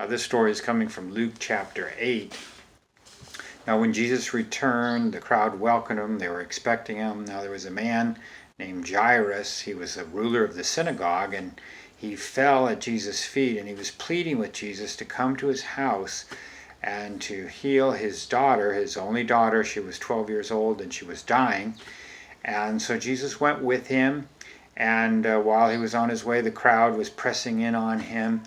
This story is coming from Luke chapter 8. Now when Jesus returned, the crowd welcomed him. They were expecting him. Now there was a man named Jairus. He was a ruler of the synagogue, and he fell at Jesus' feet, and he was pleading with Jesus to come to his house and to heal his daughter, his only daughter. She was 12 years old and she was dying. And so Jesus went with him, and while he was on his way, the crowd was pressing in on him,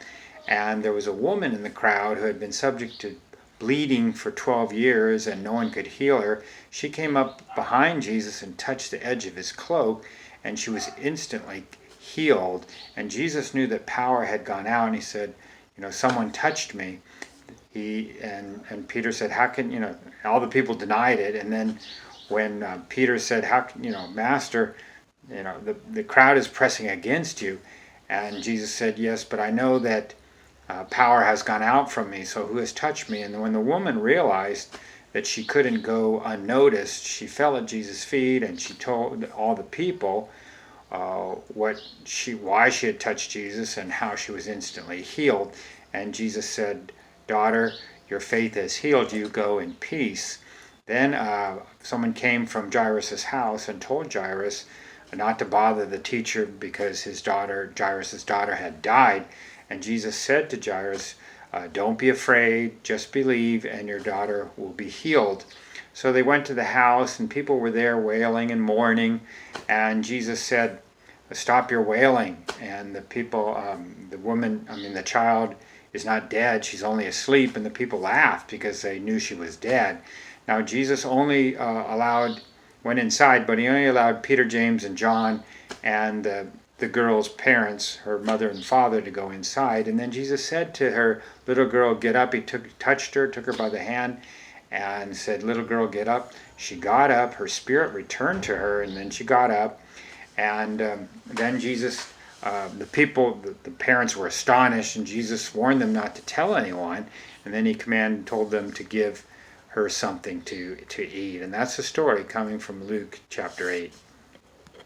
and there was a woman in the crowd who had been subject to bleeding for 12 years and no one could heal her. She came up behind Jesus and touched the edge of his cloak, and she was instantly healed. And Jesus knew that power had gone out, and he said, someone touched me. And Peter said, how can, all the people denied it. And then when Peter said, how can, Master, the crowd is pressing against you. And Jesus said, yes, but I know that power has gone out from me, so who has touched me? And when the woman realized that she couldn't go unnoticed, she fell at Jesus' feet, and she told all the people why she had touched Jesus and how she was instantly healed. And Jesus said, daughter, your faith has healed you, go in peace. Then someone came from Jairus' house and told Jairus not to bother the teacher because Jairus' daughter had died. And Jesus said to Jairus, don't be afraid, just believe, and your daughter will be healed. So they went to the house, and people were there wailing and mourning. And Jesus said, stop your wailing. And the people, the child is not dead, she's only asleep. And the people laughed because they knew she was dead. Now Jesus only went inside, but he only allowed Peter, James, and John, and the girl's parents, her mother and father, to go inside. And then Jesus said to her, little girl, get up. He touched her, took her by the hand, and said, little girl, get up. She got up, her spirit returned to her, and then she got up. And then Jesus, the parents were astonished, and Jesus warned them not to tell anyone. And then he told them to give her something to eat. And that's the story coming from Luke chapter 8.